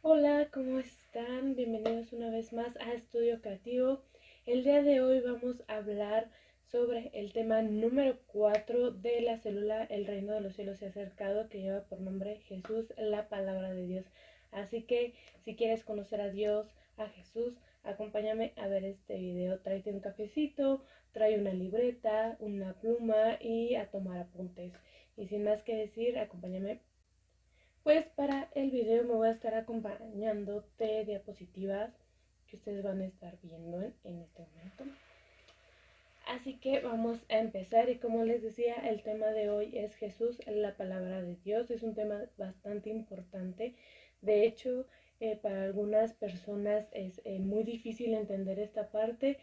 Hola, ¿cómo están? Bienvenidos una vez más a Estudio Creativo. El día de hoy vamos a hablar sobre el tema número 4 de la célula El Reino de los Cielos se ha acercado, que lleva por nombre Jesús, la Palabra de Dios. Así que si quieres conocer a Dios, a Jesús, acompáñame a ver este video. Tráete un cafecito, trae una libreta, una pluma y a tomar apuntes. Y sin más que decir, acompáñame. Pues para el video me voy a estar acompañando de diapositivas que ustedes van a estar viendo en este momento. Así que vamos a empezar y como les decía, el tema de hoy es Jesús, la palabra de Dios. Es un tema bastante importante. De hecho, para algunas personas es muy difícil entender esta parte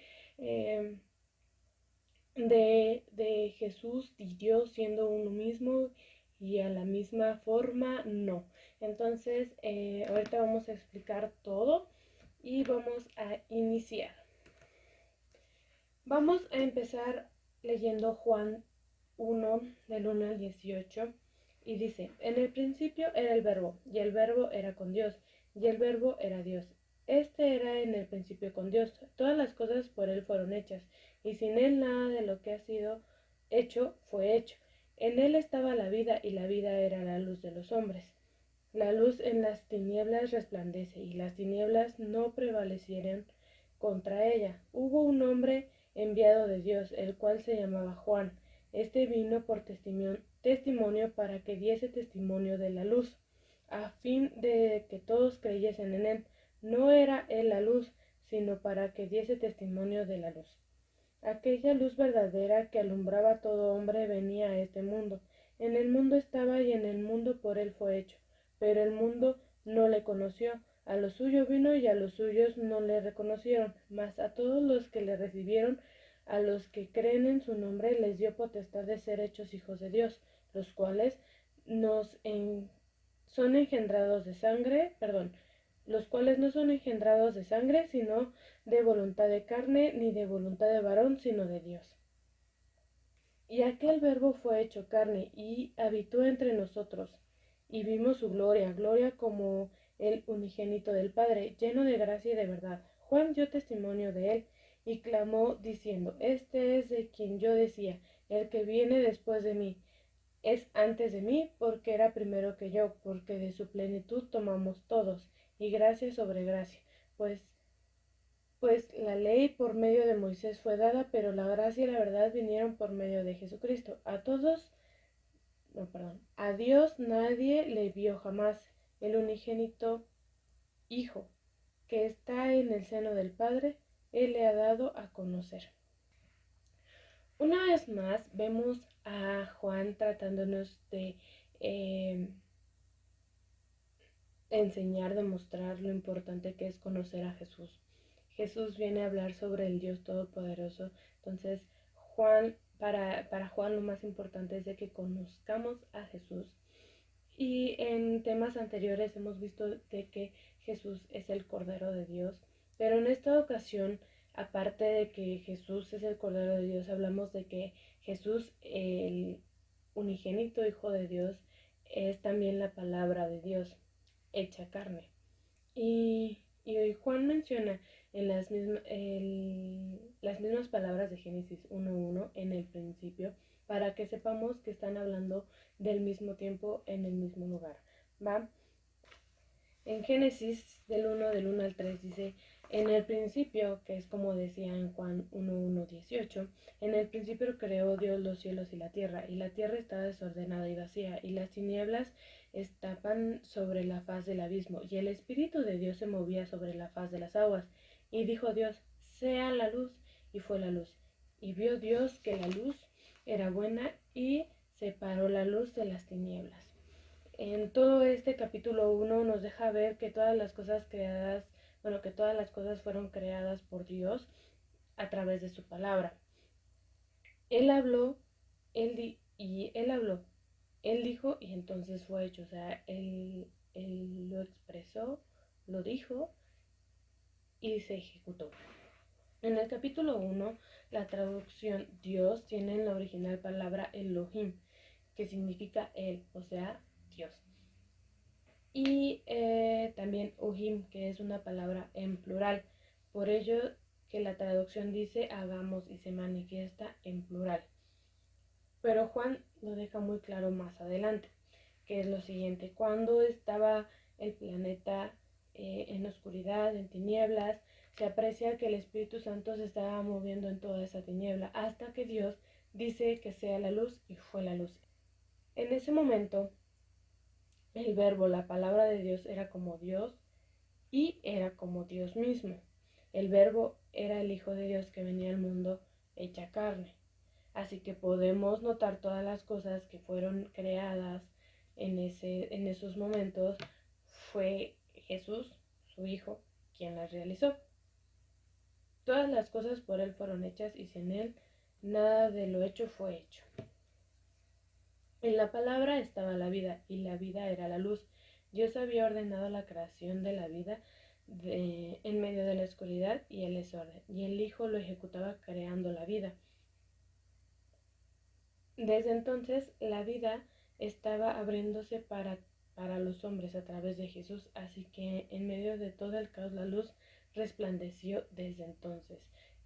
de Jesús y Dios siendo uno mismo y a la misma forma no. Entonces, ahorita vamos a explicar todo y vamos a iniciar. Vamos a empezar leyendo Juan 1 del 1 al 18 y dice, en el principio era el verbo y el verbo era con Dios y el verbo era Dios. Este era en el principio con Dios. Todas las cosas por Él fueron hechas y sin Él nada de lo que ha sido hecho fue hecho. En Él estaba la vida y la vida era la luz de los hombres. La luz en las tinieblas resplandece y las tinieblas no prevalecieron contra ella. Hubo un hombre enviado de Dios, el cual se llamaba Juan. Este vino por testimonio para que diese testimonio de la luz, a fin de que todos creyesen en él. No era él la luz, sino para que diese testimonio de la luz. Aquella luz verdadera que alumbraba a todo hombre venía a este mundo. En el mundo estaba y en el mundo por él fue hecho, pero el mundo no le conoció. A lo suyo vino y a los suyos no le reconocieron, mas a todos los que le recibieron, a los que creen en su nombre, les dio potestad de ser hechos hijos de Dios, los cuales son engendrados de sangre, los cuales no son engendrados de sangre, sino de voluntad de carne, ni de voluntad de varón, sino de Dios. Y aquel verbo fue hecho carne, y habitó entre nosotros, y vimos su gloria, gloria como el unigénito del Padre, lleno de gracia y de verdad. Juan dio testimonio de él, y clamó diciendo, este es de quien yo decía, el que viene después de mí, es antes de mí, porque era primero que yo, porque de su plenitud tomamos todos, y gracia sobre gracia, pues la ley por medio de Moisés fue dada, pero la gracia y la verdad vinieron por medio de Jesucristo. A Dios nadie le vio jamás. El unigénito Hijo, que está en el seno del Padre, Él le ha dado a conocer. Una vez más vemos a Juan tratándonos de enseñar, demostrar lo importante que es conocer a Jesús. Jesús viene a hablar sobre el Dios Todopoderoso. Entonces, para Juan lo más importante es de que conozcamos a Jesús. Y en temas anteriores hemos visto de que Jesús es el Cordero de Dios. Pero en esta ocasión, aparte de que Jesús es el Cordero de Dios, hablamos de que Jesús, el unigénito Hijo de Dios, es también la palabra de Dios hecha carne. Y hoy Juan menciona en las mismas palabras de Génesis 1.1 en el principio, para que sepamos que están hablando del mismo tiempo en el mismo lugar. ¿Va? En Génesis del 1 al 3 dice, en el principio, que es como decía en Juan 1.1.18, en el principio creó Dios los cielos y la tierra estaba desordenada y vacía, y las tinieblas estaban sobre la faz del abismo, y el Espíritu de Dios se movía sobre la faz de las aguas. Y dijo Dios, sea la luz, y fue la luz. Y vio Dios que la luz era buena, y separó la luz de las tinieblas. En todo este capítulo 1 nos deja ver que todas las cosas que todas las cosas fueron creadas por Dios a través de su palabra. Él habló, él habló, él dijo y entonces fue hecho. O sea, él lo expresó, lo dijo y se ejecutó. En el capítulo 1, la traducción Dios tiene en la original palabra Elohim, que significa él, o sea, Dios. Y también en Uhim, que es una palabra en plural. Por ello que la traducción dice hagamos y se manifiesta en plural. Pero Juan lo deja muy claro más adelante, que es lo siguiente: cuando estaba el planeta en oscuridad, en tinieblas, se aprecia que el Espíritu Santo se estaba moviendo en toda esa tiniebla, hasta que Dios dice que sea la luz, y fue la luz. En ese momento, el verbo, la palabra de Dios, era como Dios y era como Dios mismo. El verbo era el Hijo de Dios que venía al mundo hecha carne. Así que podemos notar todas las cosas que fueron creadas en esos momentos. Fue Jesús, su Hijo, quien las realizó. Todas las cosas por Él fueron hechas y sin Él nada de lo hecho fue hecho. En la palabra estaba la vida y la vida era la luz. Dios había ordenado la creación de la vida en medio de la oscuridad y el desorden, y el Hijo lo ejecutaba creando la vida. Desde entonces la vida estaba abriéndose para los hombres a través de Jesús, así que en medio de todo el caos la luz resplandeció desde entonces.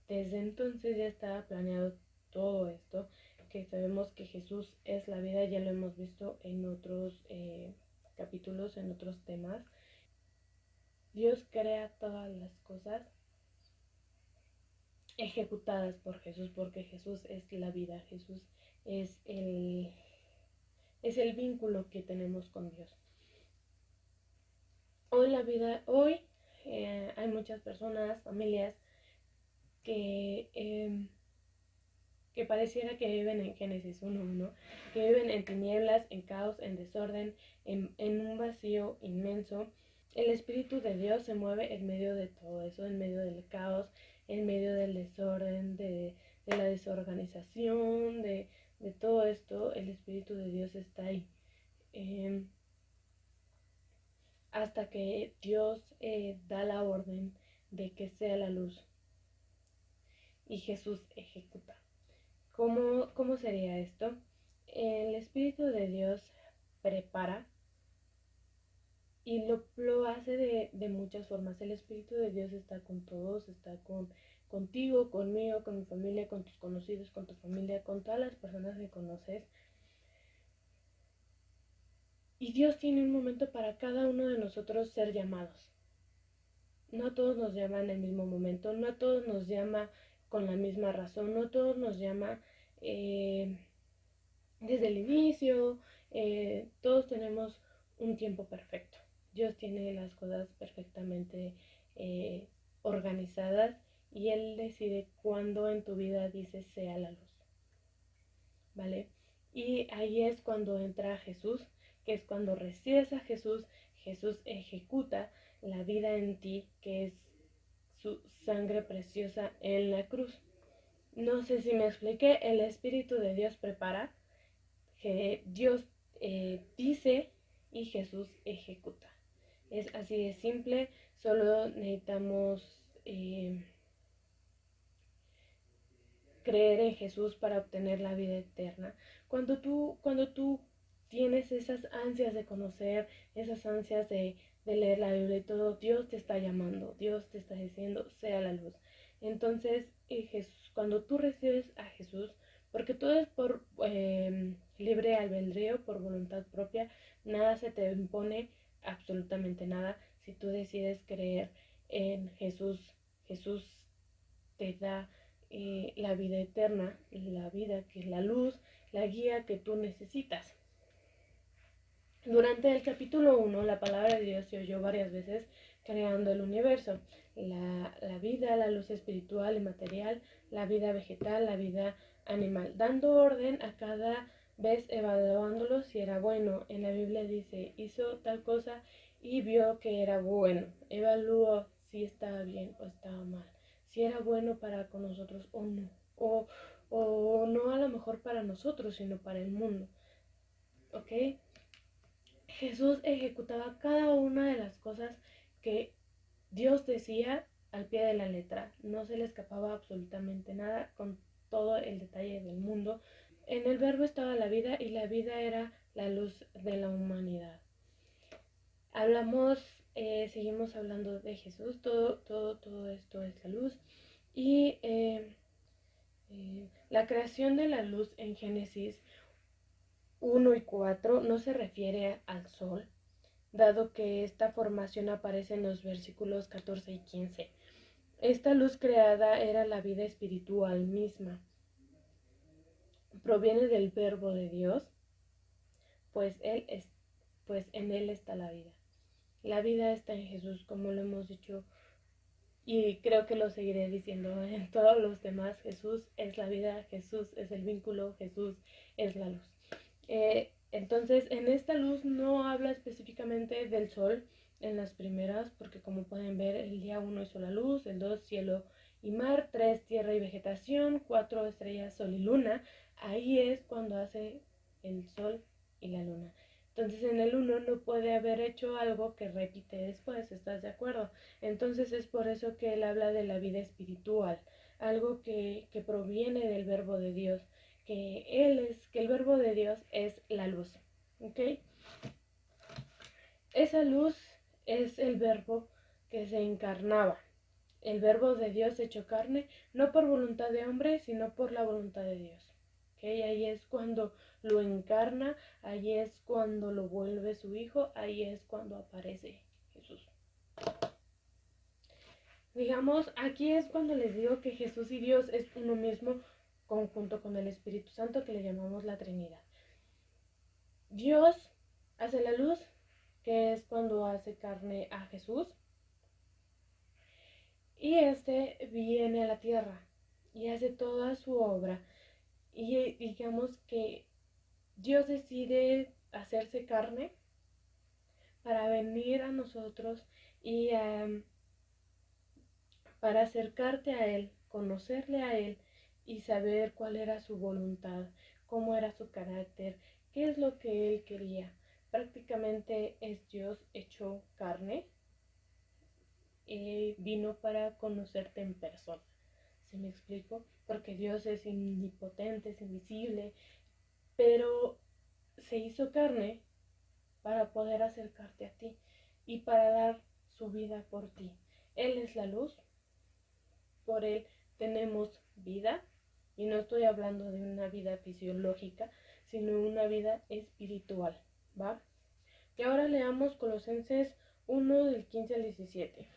Desde entonces ya estaba planeado todo esto, que sabemos que Jesús es la vida, ya lo hemos visto en otros capítulos, en otros temas. Dios crea todas las cosas ejecutadas por Jesús, porque Jesús es la vida, Jesús es el vínculo que tenemos con Dios. Hoy hay muchas personas, familias, que pareciera que viven en Génesis 1:1, que viven en tinieblas, en caos, en desorden, en un vacío inmenso. El Espíritu de Dios se mueve en medio de todo eso, en medio del caos, en medio del desorden, de la desorganización, de todo esto. El Espíritu de Dios está ahí. Hasta que Dios da la orden de que sea la luz y Jesús ejecuta. ¿Cómo sería esto? El Espíritu de Dios prepara y lo hace de muchas formas. El Espíritu de Dios está con todos, está contigo, conmigo, con mi familia, con tus conocidos, con tu familia, con todas las personas que conoces. Y Dios tiene un momento para cada uno de nosotros ser llamados. No a todos nos llama en el mismo momento, no a todos nos llama con la misma razón, no a todos nos llama desde el inicio. Todos tenemos un tiempo perfecto. Dios tiene las cosas perfectamente organizadas y Él decide cuándo en tu vida dice sea la luz. ¿Vale? Y ahí es cuando entra Jesús, que es cuando recibes a Jesús. Jesús ejecuta la vida en ti, que es su sangre preciosa en la cruz. No sé si me expliqué. El Espíritu de Dios prepara, que Dios dice y Jesús ejecuta. Es así de simple. Solo necesitamos creer en Jesús para obtener la vida eterna. Cuando tú tienes esas ansias de conocer, esas ansias de leer la Biblia y todo, Dios te está llamando, Dios te está diciendo, sea la luz. Entonces, cuando tú recibes a Jesús, porque todo es por libre albedrío, por voluntad propia, nada se te impone, absolutamente nada. Si tú decides creer en Jesús, Jesús te da la vida eterna, la vida que es la luz, la guía que tú necesitas. Durante el capítulo 1, la palabra de Dios se oyó varias veces creando el universo, la vida, la luz espiritual y material, la vida vegetal, la vida animal, dando orden a cada vez, evaluándolo si era bueno. En la Biblia dice, hizo tal cosa y vio que era bueno. Evaluó si estaba bien o estaba mal, si era bueno para con nosotros o no, o no a lo mejor para nosotros, sino para el mundo. ¿Ok? Jesús ejecutaba cada una de las cosas que Dios decía al pie de la letra. No se le escapaba absolutamente nada, con todo el detalle del mundo. En el verbo estaba la vida y la vida era la luz de la humanidad. Hablamos seguimos hablando de Jesús, todo esto es la luz. Y la creación de la luz en Génesis 1 y 4 no se refiere al sol, dado que esta formación aparece en los versículos 14 y 15. Esta luz creada era la vida espiritual misma. Proviene del verbo de Dios, pues en él está la vida. La vida está en Jesús, como lo hemos dicho, y creo que lo seguiré diciendo en todos los demás. Jesús es la vida, Jesús es el vínculo, Jesús es la luz. Entonces, en esta luz no habla específicamente del sol en las primeras, porque como pueden ver, el día 1 hizo la luz, el 2 cielo y mar, 3 tierra y vegetación, 4 estrellas, sol y luna. Ahí es cuando hace el sol y la luna. Entonces en el 1 no puede haber hecho algo que repite después, ¿estás de acuerdo? Entonces es por eso que él habla de la vida espiritual, algo que proviene del verbo de Dios, que el verbo de Dios es la luz, ¿ok? Esa luz es el verbo que se encarnaba, el verbo de Dios hecho carne, no por voluntad de hombre, sino por la voluntad de Dios. ¿Okay? Ahí es cuando lo encarna, ahí es cuando lo vuelve su hijo, ahí es cuando aparece Jesús. Digamos, aquí es cuando les digo que Jesús y Dios es uno mismo, conjunto con el Espíritu Santo, que le llamamos la Trinidad. Dios hace la luz, que es cuando hace carne a Jesús, y este viene a la tierra y hace toda su obra. Y digamos que Dios decide hacerse carne para venir a nosotros y para acercarte a Él, conocerle a Él y saber cuál era su voluntad, cómo era su carácter, qué es lo que Él quería. Prácticamente es Dios hecho carne, vino para conocerte en persona. ¿Sí me explico? Porque Dios es omnipotente, es invisible, pero se hizo carne para poder acercarte a ti y para dar su vida por ti. Él es la luz, por Él tenemos vida, y no estoy hablando de una vida fisiológica, sino una vida espiritual, ¿va? Y ahora leamos Colosenses 1 del 15 al 17.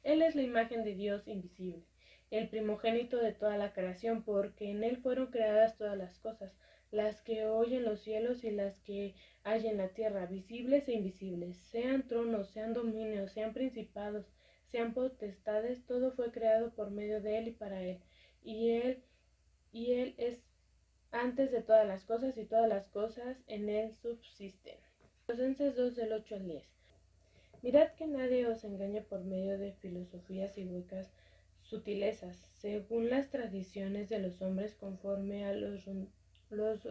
Él es la imagen de Dios invisible, el primogénito de toda la creación, porque en Él fueron creadas todas las cosas, las que hay en los cielos y las que hay en la tierra, visibles e invisibles, sean tronos, sean dominios, sean principados, sean potestades, todo fue creado por medio de Él y para Él. Y Él es antes de todas las cosas, y todas las cosas en Él subsisten. Colosenses 2 del 8 al 10. Mirad que nadie os engañe por medio de filosofías y huecas sutilezas, según las tradiciones de los hombres, conforme a los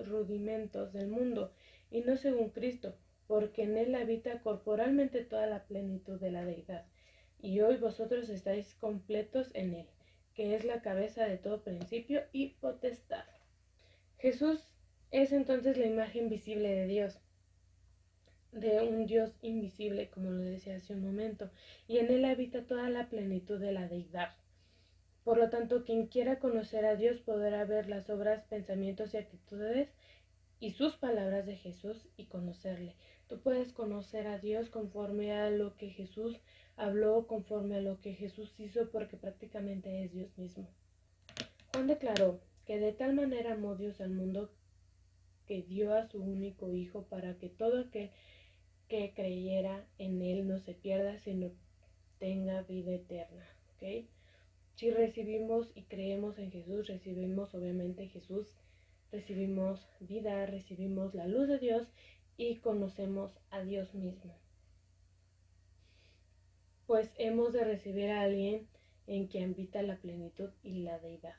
rudimentos del mundo, y no según Cristo, porque en Él habita corporalmente toda la plenitud de la deidad. Y hoy vosotros estáis completos en Él, que es la cabeza de todo principio y potestad. Jesús es entonces la imagen visible de Dios, de un Dios invisible, como lo decía hace un momento, y en Él habita toda la plenitud de la deidad. Por lo tanto, quien quiera conocer a Dios podrá ver las obras, pensamientos y actitudes y sus palabras de Jesús y conocerle. Tú puedes conocer a Dios conforme a lo que Jesús habló, conforme a lo que Jesús hizo, porque prácticamente es Dios mismo. Juan declaró que de tal manera amó Dios al mundo que dio a su único Hijo para que todo aquel que creyera en Él no se pierda, sino tenga vida eterna. ¿Okay? Si recibimos y creemos en Jesús, recibimos obviamente Jesús, recibimos vida, recibimos la luz de Dios y conocemos a Dios mismo. Pues hemos de recibir a alguien en quien habita la plenitud y la deidad.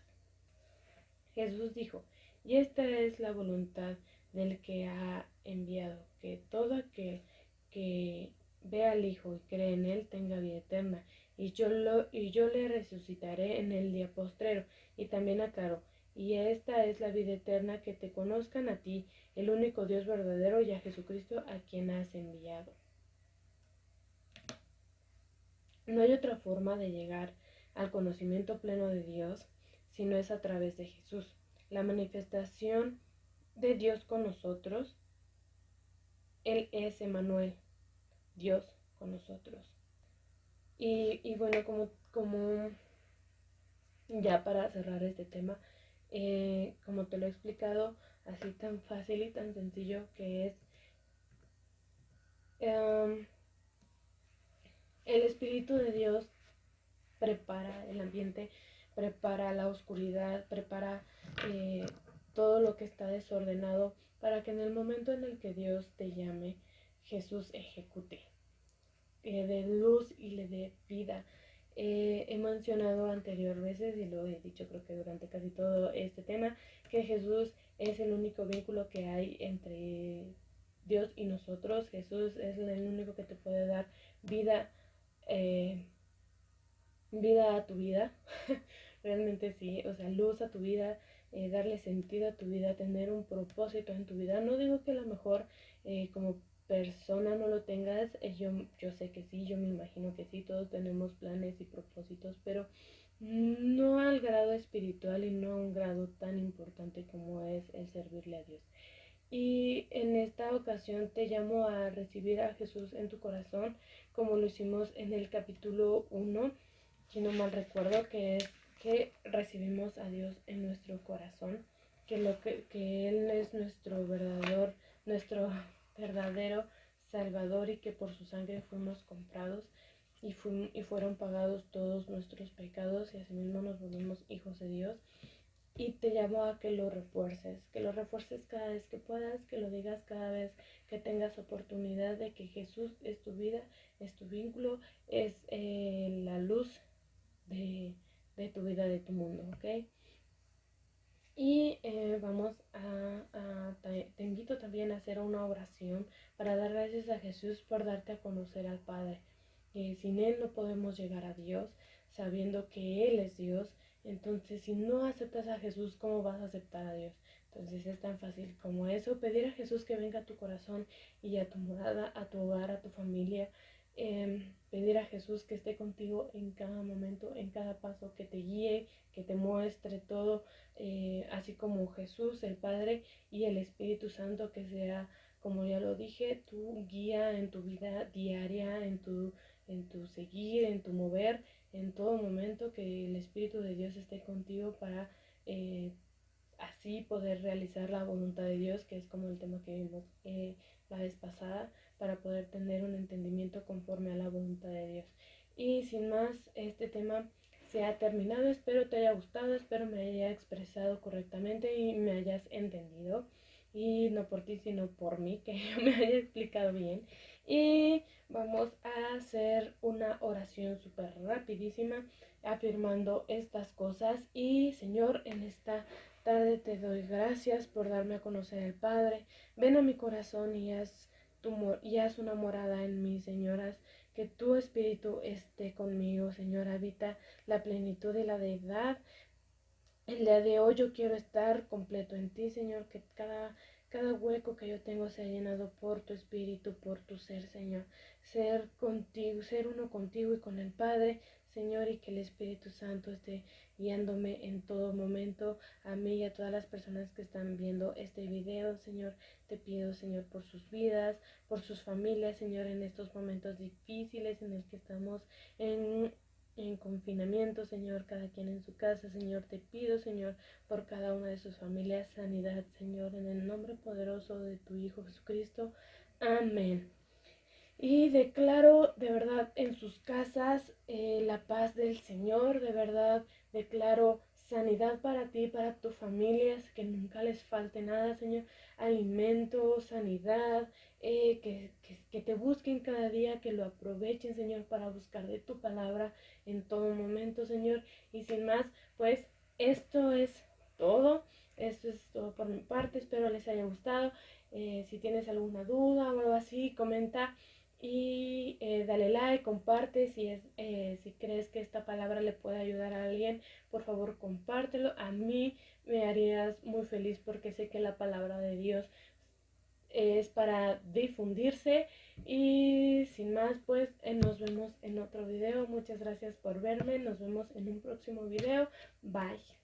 Jesús dijo, y esta es la voluntad del que ha enviado, que todo aquel que ve al Hijo y cree en Él tenga vida eterna, y yo le resucitaré en el día postrero. Y también aclaró, y esta es la vida eterna, que te conozcan a ti, el único Dios verdadero, y a Jesucristo a quien has enviado. No hay otra forma de llegar al conocimiento pleno de Dios si no es a través de Jesús. La manifestación de Dios con nosotros, Él es Emmanuel, Dios con nosotros. Y bueno, como ya para cerrar este tema, como te lo he explicado, así tan fácil y tan sencillo que es, el Espíritu de Dios prepara el ambiente, prepara la oscuridad, prepara todo lo que está desordenado para que en el momento en el que Dios te llame, Jesús ejecute, le dé luz y le dé vida. He mencionado anteriores veces y lo he dicho creo que durante casi todo este tema, que Jesús es el único vínculo que hay entre Dios y nosotros. Jesús es el único que te puede dar vida, eh, vida a tu vida. Realmente sí, o sea, luz a tu vida, darle sentido a tu vida, tener un propósito en tu vida. No digo que a lo mejor como persona no lo tengas, yo sé que sí, yo me imagino que sí, todos tenemos planes y propósitos, pero no al grado espiritual y no a un grado tan importante como es el servirle a Dios. Y en esta ocasión te llamo a recibir a Jesús en tu corazón, como lo hicimos en el capítulo 1, si no mal recuerdo, que es que recibimos a Dios en nuestro corazón, que Él es nuestro verdadero Salvador y que por su sangre fuimos comprados y fueron pagados todos nuestros pecados y asimismo nos volvimos hijos de Dios. Y te llamo a que lo refuerces cada vez que puedas, que lo digas cada vez que tengas oportunidad de que Jesús es tu vida, es tu vínculo, es la luz de, de tu vida, de tu mundo, ¿ok? Y te invito también a hacer una oración para dar gracias a Jesús por darte a conocer al Padre. Sin Él no podemos llegar a Dios, sabiendo que Él es Dios. Entonces, si no aceptas a Jesús, ¿cómo vas a aceptar a Dios? Entonces es tan fácil como eso, pedir a Jesús que venga a tu corazón y a tu morada, a tu hogar, a tu familia. Pedir a Jesús que esté contigo en cada momento, en cada paso, que te guíe, que te muestre todo, así como Jesús, el Padre y el Espíritu Santo, que sea, como ya lo dije, tu guía en tu vida diaria, en tu seguir, en tu mover, en todo momento, que el Espíritu de Dios esté contigo para así poder realizar la voluntad de Dios, que es como el tema que vimos la vez pasada, para poder tener un entendimiento conforme a la voluntad de Dios. Y sin más, este tema se ha terminado. Espero te haya gustado, espero me haya expresado correctamente y me hayas entendido. Y no por ti, sino por mí, que yo me haya explicado bien. Y vamos a hacer una oración súper rapidísima, afirmando estas cosas. Y Señor, en esta tarde te doy gracias por darme a conocer al Padre. Ven a mi corazón y haz una morada en mí, Señoras. Que tu Espíritu esté conmigo, Señor. Habita la plenitud de la deidad. El día de hoy yo quiero estar completo en ti, Señor. Que cada hueco que yo tengo sea llenado por tu Espíritu, por tu ser, Señor. Ser contigo, ser uno contigo y con el Padre, Señor, y que el Espíritu Santo esté guiándome en todo momento, a mí y a todas las personas que están viendo este video, Señor. Te pido, Señor, por sus vidas, por sus familias, Señor, en estos momentos difíciles en el que estamos en confinamiento, Señor, cada quien en su casa, Señor. Te pido, Señor, por cada una de sus familias, sanidad, Señor, en el nombre poderoso de tu Hijo Jesucristo. Amén. Y declaro de verdad en sus casas la paz del Señor, de verdad declaro sanidad para ti, para tu familia, que nunca les falte nada, Señor, alimento, sanidad, que te busquen cada día, que lo aprovechen, Señor, para buscar de tu palabra en todo momento, Señor. Y sin más, pues esto es todo. Esto es todo por mi parte, espero les haya gustado. Si tienes alguna duda o algo así, comenta y dale like, comparte. Si crees que esta palabra le puede ayudar a alguien, por favor compártelo. A mí me harías muy feliz porque sé que la palabra de Dios es para difundirse. Y sin más, pues nos vemos en otro video. Muchas gracias por verme. Nos vemos en un próximo video. Bye.